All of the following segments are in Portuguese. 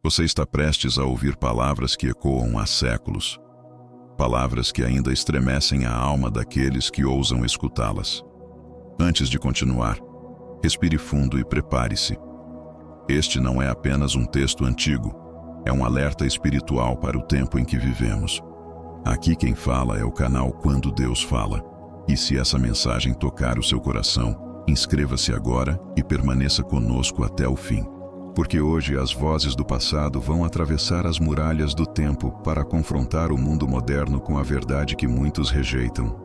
Você está prestes a ouvir palavras que ecoam há séculos, palavras que ainda estremecem a alma daqueles que ousam escutá-las. Antes de continuar, respire fundo e prepare-se. Este não é apenas um texto antigo, é um alerta espiritual para o tempo em que vivemos. Aqui quem fala é o canal Quando Deus Fala. E se essa mensagem tocar o seu coração, inscreva-se agora e permaneça conosco até o fim. Porque hoje as vozes do passado vão atravessar as muralhas do tempo para confrontar o mundo moderno com a verdade que muitos rejeitam.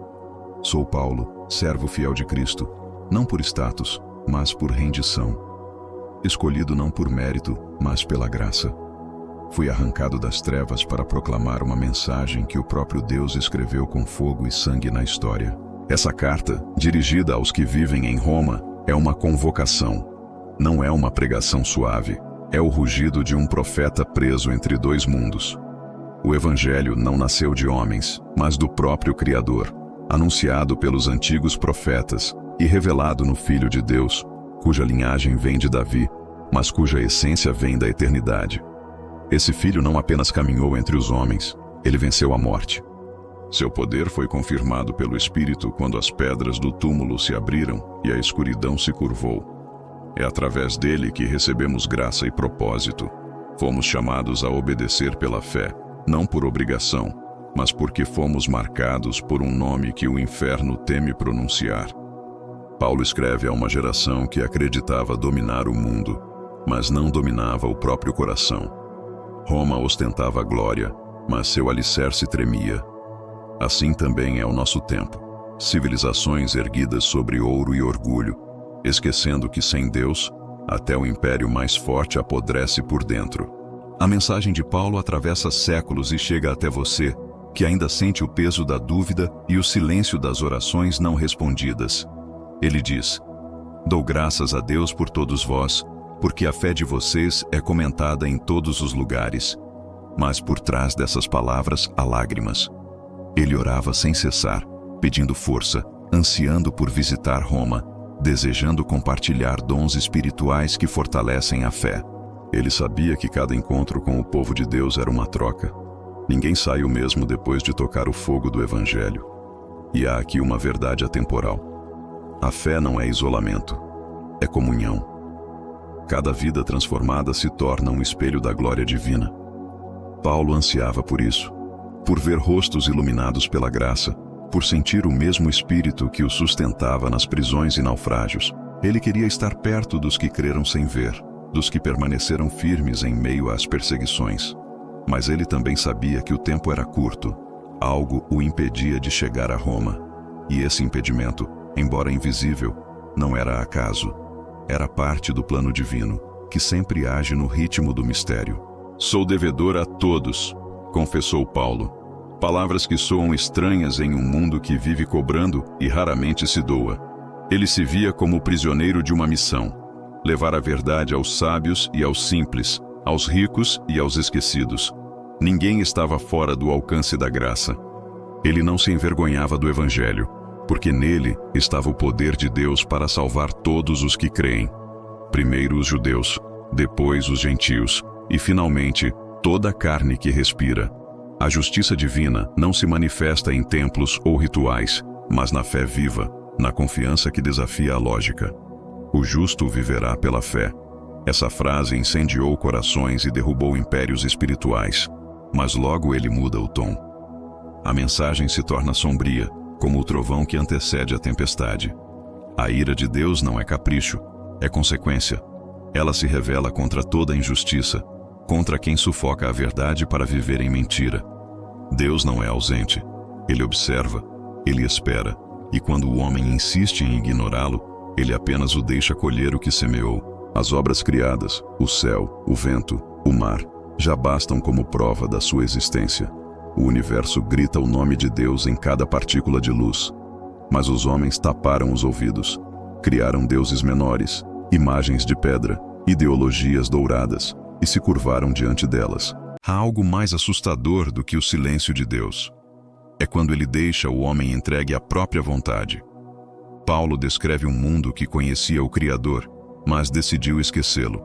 Sou Paulo, servo fiel de Cristo, não por status, mas por rendição. Escolhido não por mérito, mas pela graça. Fui arrancado das trevas para proclamar uma mensagem que o próprio Deus escreveu com fogo e sangue na história. Essa carta, dirigida aos que vivem em Roma, é uma convocação. Não é uma pregação suave, é o rugido de um profeta preso entre dois mundos. O Evangelho não nasceu de homens, mas do próprio Criador, anunciado pelos antigos profetas e revelado no Filho de Deus, cuja linhagem vem de Davi, mas cuja essência vem da eternidade. Esse Filho não apenas caminhou entre os homens, ele venceu a morte. Seu poder foi confirmado pelo Espírito quando as pedras do túmulo se abriram e a escuridão se curvou. É através dele que recebemos graça e propósito. Fomos chamados a obedecer pela fé, não por obrigação, mas porque fomos marcados por um nome que o inferno teme pronunciar. Paulo escreve a uma geração que acreditava dominar o mundo, mas não dominava o próprio coração. Roma ostentava glória, mas seu alicerce tremia. Assim também é o nosso tempo. Civilizações erguidas sobre ouro e orgulho, esquecendo que sem Deus, até o império mais forte apodrece por dentro. A mensagem de Paulo atravessa séculos e chega até você, que ainda sente o peso da dúvida e o silêncio das orações não respondidas. Ele diz: "Dou graças a Deus por todos vós, porque a fé de vocês é comentada em todos os lugares." Mas por trás dessas palavras há lágrimas. Ele orava sem cessar, pedindo força, ansiando por visitar Roma, desejando compartilhar dons espirituais que fortalecem a fé. Ele sabia que cada encontro com o povo de Deus era uma troca. Ninguém sai o mesmo depois de tocar o fogo do Evangelho. E há aqui uma verdade atemporal. A fé não é isolamento, é comunhão. Cada vida transformada se torna um espelho da glória divina. Paulo ansiava por isso, por ver rostos iluminados pela graça, por sentir o mesmo espírito que o sustentava nas prisões e naufrágios. Ele queria estar perto dos que creram sem ver, dos que permaneceram firmes em meio às perseguições. Mas ele também sabia que o tempo era curto. Algo o impedia de chegar a Roma. E esse impedimento, embora invisível, não era acaso. Era parte do plano divino, que sempre age no ritmo do mistério. "Sou devedor a todos", confessou Paulo. Palavras que soam estranhas em um mundo que vive cobrando e raramente se doa. Ele se via como prisioneiro de uma missão: levar a verdade aos sábios e aos simples, aos ricos e aos esquecidos. Ninguém estava fora do alcance da graça. Ele não se envergonhava do Evangelho, porque nele estava o poder de Deus para salvar todos os que creem. Primeiro os judeus, depois os gentios, e finalmente toda a carne que respira. A justiça divina não se manifesta em templos ou rituais, mas na fé viva, na confiança que desafia a lógica. O justo viverá pela fé. Essa frase incendiou corações e derrubou impérios espirituais. Mas logo ele muda o tom. A mensagem se torna sombria, como o trovão que antecede a tempestade. A ira de Deus não é capricho, é consequência. Ela se revela contra toda injustiça, contra quem sufoca a verdade para viver em mentira. Deus não é ausente. Ele observa, ele espera, e quando o homem insiste em ignorá-lo, ele apenas o deixa colher o que semeou. As obras criadas, o céu, o vento, o mar, já bastam como prova da sua existência. O universo grita o nome de Deus em cada partícula de luz. Mas os homens taparam os ouvidos, criaram deuses menores, imagens de pedra, ideologias douradas, e se curvaram diante delas. Há algo mais assustador do que o silêncio de Deus. É quando ele deixa o homem entregue à própria vontade. Paulo descreve um mundo que conhecia o Criador, mas decidiu esquecê-lo.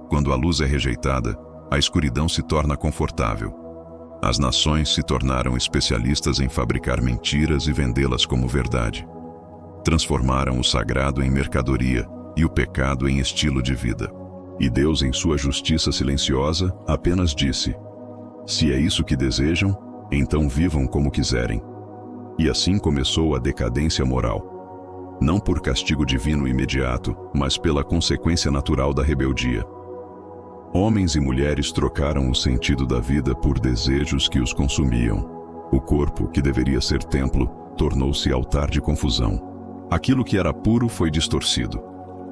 Quando a luz é rejeitada, a escuridão se torna confortável. As nações se tornaram especialistas em fabricar mentiras e vendê-las como verdade. Transformaram o sagrado em mercadoria e o pecado em estilo de vida. E Deus, em sua justiça silenciosa, apenas disse: se é isso que desejam, então vivam como quiserem. E assim começou a decadência moral. Não por castigo divino imediato, mas pela consequência natural da rebeldia. Homens e mulheres trocaram o sentido da vida por desejos que os consumiam. O corpo, que deveria ser templo, tornou-se altar de confusão. Aquilo que era puro foi distorcido.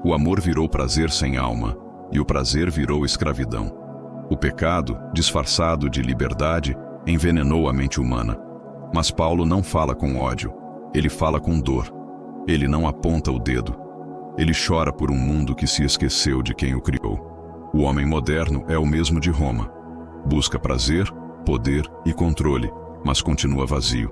O amor virou prazer sem alma, e o prazer virou escravidão. O pecado, disfarçado de liberdade, envenenou a mente humana. Mas Paulo não fala com ódio, ele fala com dor. Ele não aponta o dedo. Ele chora por um mundo que se esqueceu de quem o criou. O homem moderno é o mesmo de Roma. Busca prazer, poder e controle, mas continua vazio.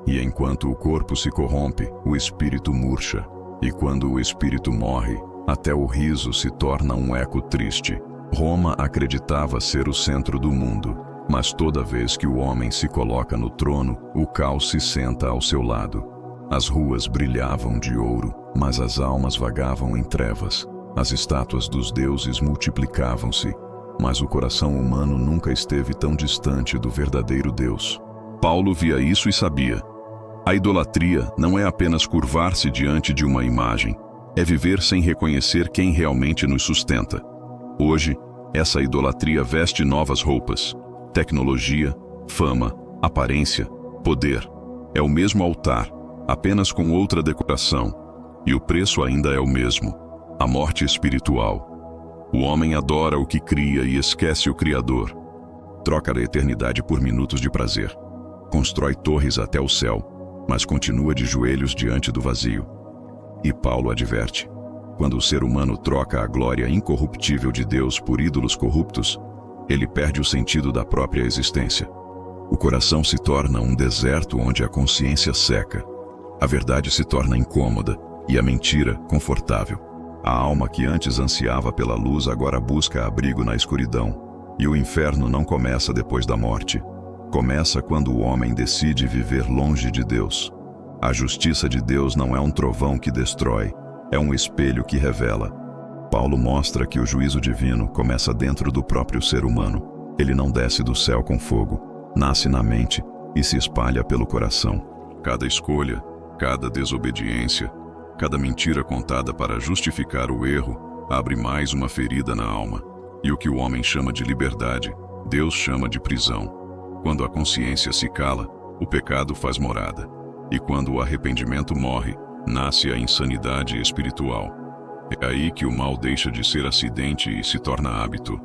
E enquanto o corpo se corrompe, o espírito murcha. E quando o espírito morre, até o riso se torna um eco triste. Roma acreditava ser o centro do mundo, mas toda vez que o homem se coloca no trono, o caos se senta ao seu lado. As ruas brilhavam de ouro, mas as almas vagavam em trevas. As estátuas dos deuses multiplicavam-se, mas o coração humano nunca esteve tão distante do verdadeiro Deus. Paulo via isso e sabia. A idolatria não é apenas curvar-se diante de uma imagem, é viver sem reconhecer quem realmente nos sustenta. Hoje, essa idolatria veste novas roupas: tecnologia, fama, aparência, poder. É o mesmo altar, apenas com outra decoração, e o preço ainda é o mesmo: a morte espiritual. O homem adora o que cria e esquece o Criador. Troca a eternidade por minutos de prazer. Constrói torres até o céu, mas continua de joelhos diante do vazio. E Paulo adverte: quando o ser humano troca a glória incorruptível de Deus por ídolos corruptos, ele perde o sentido da própria existência. O coração se torna um deserto onde a consciência seca. A verdade se torna incômoda e a mentira confortável. A alma que antes ansiava pela luz agora busca abrigo na escuridão. E o inferno não começa depois da morte. Começa quando o homem decide viver longe de Deus. A justiça de Deus não é um trovão que destrói, é um espelho que revela. Paulo mostra que o juízo divino começa dentro do próprio ser humano. Ele não desce do céu com fogo, nasce na mente e se espalha pelo coração. Cada escolha, cada desobediência, cada mentira contada para justificar o erro abre mais uma ferida na alma. E o que o homem chama de liberdade, Deus chama de prisão. Quando a consciência se cala, o pecado faz morada. E quando o arrependimento morre, nasce a insanidade espiritual. É aí que o mal deixa de ser acidente e se torna hábito.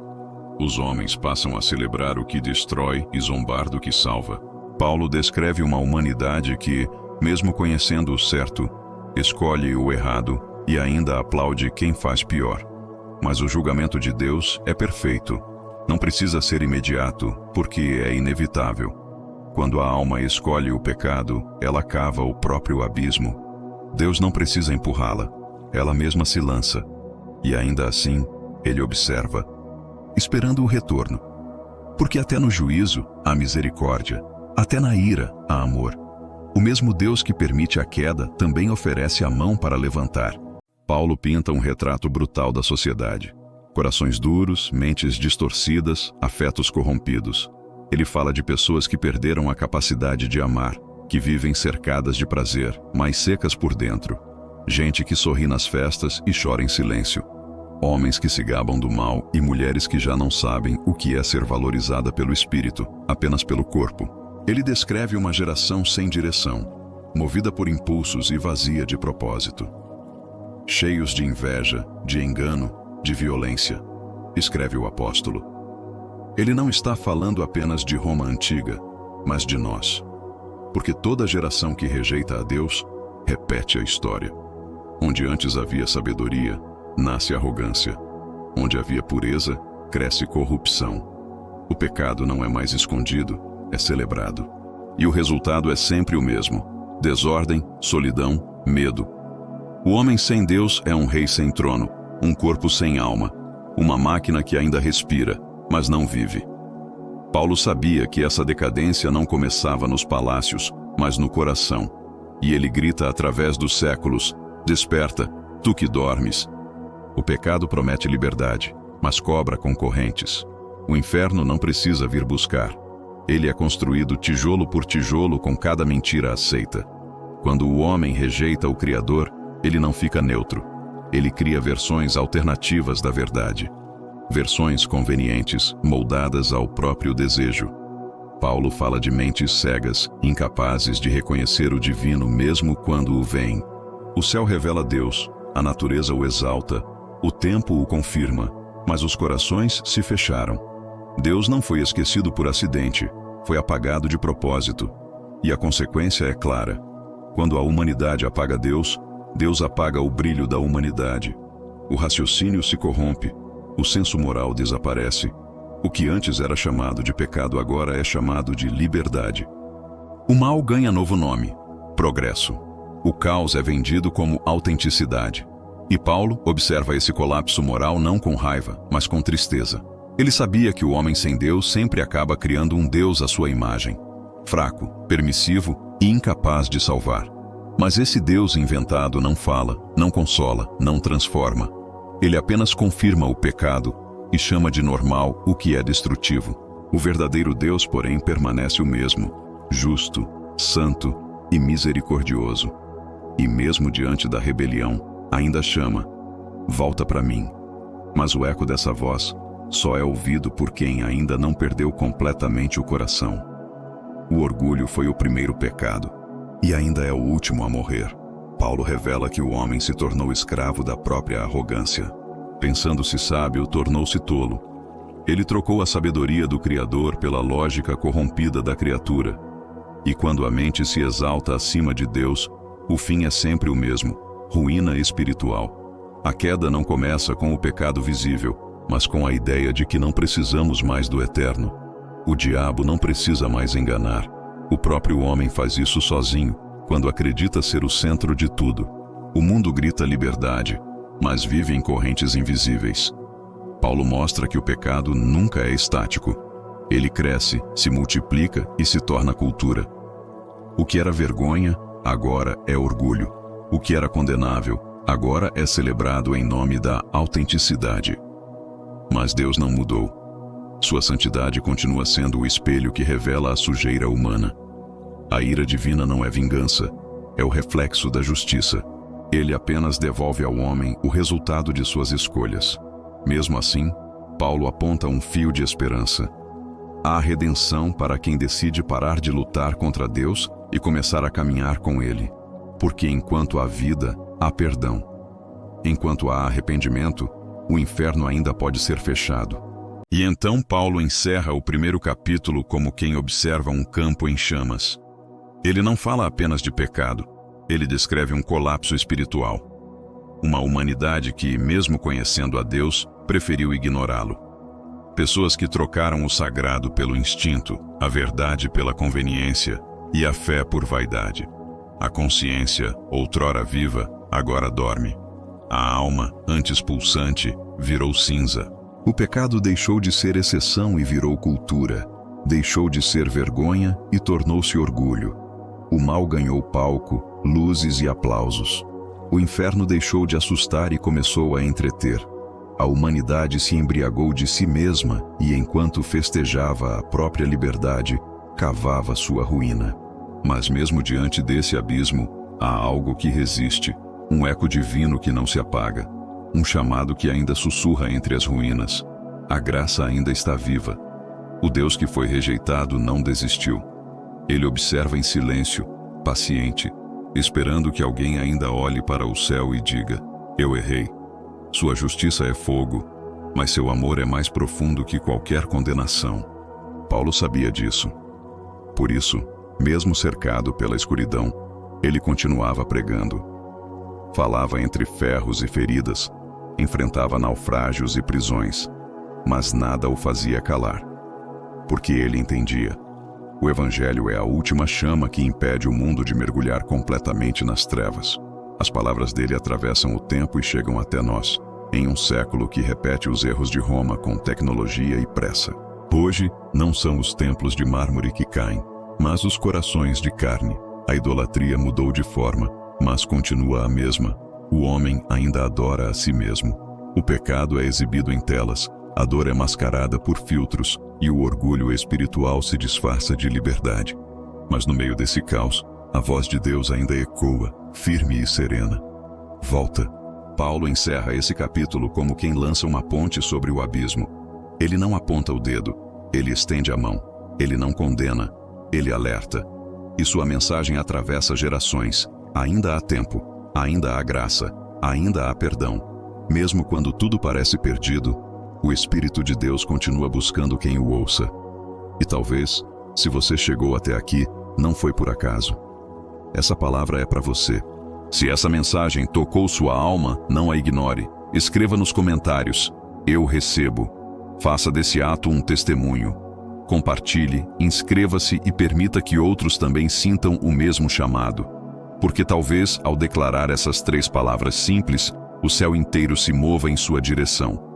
Os homens passam a celebrar o que destrói e zombar do que salva. Paulo descreve uma humanidade que, mesmo conhecendo o certo, escolhe o errado e ainda aplaude quem faz pior. Mas o julgamento de Deus é perfeito. Não precisa ser imediato, porque é inevitável. Quando a alma escolhe o pecado, ela cava o próprio abismo. Deus não precisa empurrá-la, ela mesma se lança. E ainda assim, ele observa, esperando o retorno. Porque até no juízo há misericórdia, até na ira há amor. O mesmo Deus que permite a queda também oferece a mão para levantar. Paulo pinta um retrato brutal da sociedade. Corações duros, mentes distorcidas, afetos corrompidos. Ele fala de pessoas que perderam a capacidade de amar, que vivem cercadas de prazer, mas secas por dentro. Gente que sorri nas festas e chora em silêncio. Homens que se gabam do mal e mulheres que já não sabem o que é ser valorizada pelo espírito, apenas pelo corpo. Ele descreve uma geração sem direção, movida por impulsos e vazia de propósito. Cheios de inveja, de engano, de violência, escreve o apóstolo. Ele não está falando apenas de Roma antiga, mas de nós. Porque toda geração que rejeita a Deus, repete a história. Onde antes havia sabedoria, nasce arrogância. Onde havia pureza, cresce corrupção. O pecado não é mais escondido, é celebrado. E o resultado é sempre o mesmo: desordem, solidão, medo. O homem sem Deus é um rei sem trono, um corpo sem alma, uma máquina que ainda respira, mas não vive. Paulo sabia que essa decadência não começava nos palácios, mas no coração. E ele grita através dos séculos: desperta, tu que dormes. O pecado promete liberdade, mas cobra concorrentes. O inferno não precisa vir buscar. Ele é construído tijolo por tijolo com cada mentira aceita. Quando o homem rejeita o Criador, ele não fica neutro. Ele cria versões alternativas da verdade. Versões convenientes, moldadas ao próprio desejo. Paulo fala de mentes cegas, incapazes de reconhecer o divino mesmo quando o veem. O céu revela Deus, a natureza o exalta, o tempo o confirma, mas os corações se fecharam. Deus não foi esquecido por acidente, foi apagado de propósito. E a consequência é clara. Quando a humanidade apaga Deus, Deus apaga o brilho da humanidade. O raciocínio se corrompe, o senso moral desaparece. O que antes era chamado de pecado agora é chamado de liberdade. O mal ganha novo nome: progresso. O caos é vendido como autenticidade. E Paulo observa esse colapso moral não com raiva, mas com tristeza. Ele sabia que o homem sem Deus sempre acaba criando um Deus à sua imagem, fraco, permissivo e incapaz de salvar. Mas esse Deus inventado não fala, não consola, não transforma. Ele apenas confirma o pecado e chama de normal o que é destrutivo. O verdadeiro Deus, porém, permanece o mesmo, justo, santo e misericordioso. E mesmo diante da rebelião, ainda chama: volta para mim. Mas o eco dessa voz só é ouvido por quem ainda não perdeu completamente o coração. O orgulho foi o primeiro pecado, e ainda é o último a morrer. Paulo revela que o homem se tornou escravo da própria arrogância. Pensando-se sábio, tornou-se tolo. Ele trocou a sabedoria do Criador pela lógica corrompida da criatura. E quando a mente se exalta acima de Deus, o fim é sempre o mesmo: ruína espiritual. A queda não começa com o pecado visível, mas com a ideia de que não precisamos mais do eterno. O diabo não precisa mais enganar. O próprio homem faz isso sozinho, quando acredita ser o centro de tudo. O mundo grita liberdade, mas vive em correntes invisíveis. Paulo mostra que o pecado nunca é estático. Ele cresce, se multiplica e se torna cultura. O que era vergonha, agora é orgulho. O que era condenável, agora é celebrado em nome da autenticidade. Mas Deus não mudou. Sua santidade continua sendo o espelho que revela a sujeira humana. A ira divina não é vingança, é o reflexo da justiça. Ele apenas devolve ao homem o resultado de suas escolhas. Mesmo assim, Paulo aponta um fio de esperança. Há redenção para quem decide parar de lutar contra Deus e começar a caminhar com Ele. Porque enquanto há vida, há perdão. Enquanto há arrependimento, o inferno ainda pode ser fechado. E então Paulo encerra o primeiro capítulo como quem observa um campo em chamas. Ele não fala apenas de pecado, ele descreve um colapso espiritual. Uma humanidade que, mesmo conhecendo a Deus, preferiu ignorá-lo. Pessoas que trocaram o sagrado pelo instinto, a verdade pela conveniência e a fé por vaidade. A consciência, outrora viva, agora dorme. A alma, antes pulsante, virou cinza. O pecado deixou de ser exceção e virou cultura. Deixou de ser vergonha e tornou-se orgulho. O mal ganhou palco, luzes e aplausos. O inferno deixou de assustar e começou a entreter. A humanidade se embriagou de si mesma e, enquanto festejava a própria liberdade, cavava sua ruína. Mas mesmo diante desse abismo, há algo que resiste, um eco divino que não se apaga, um chamado que ainda sussurra entre as ruínas. A graça ainda está viva. O Deus que foi rejeitado não desistiu. Ele observa em silêncio, paciente, esperando que alguém ainda olhe para o céu e diga: eu errei. Sua justiça é fogo, mas seu amor é mais profundo que qualquer condenação. Paulo sabia disso. Por isso, mesmo cercado pela escuridão, ele continuava pregando. Falava entre ferros e feridas, enfrentava naufrágios e prisões, mas nada o fazia calar. Porque ele entendia: o Evangelho é a última chama que impede o mundo de mergulhar completamente nas trevas. As palavras dele atravessam o tempo e chegam até nós. em um século que repete os erros de Roma com tecnologia e pressa. Hoje, não são os templos de mármore que caem, mas os corações de carne. A idolatria mudou de forma, mas continua a mesma. O homem ainda adora a si mesmo. O pecado é exibido em telas, a dor é mascarada por filtros e o orgulho espiritual se disfarça de liberdade. Mas no meio desse caos, a voz de Deus ainda ecoa, firme e serena. Volta. Paulo encerra esse capítulo como quem lança uma ponte sobre o abismo. Ele não aponta o dedo, ele estende a mão. Ele não condena, ele alerta. E sua mensagem atravessa gerações. Ainda há tempo, ainda há graça, ainda há perdão. Mesmo quando tudo parece perdido, o Espírito de Deus continua buscando quem o ouça. E talvez, se você chegou até aqui, não foi por acaso. Essa palavra é para você. Se essa mensagem tocou sua alma, não a ignore. Escreva nos comentários: eu recebo. Faça desse ato um testemunho. Compartilhe, inscreva-se e permita que outros também sintam o mesmo chamado. Porque talvez, ao declarar essas 3 palavras simples, o céu inteiro se mova em sua direção.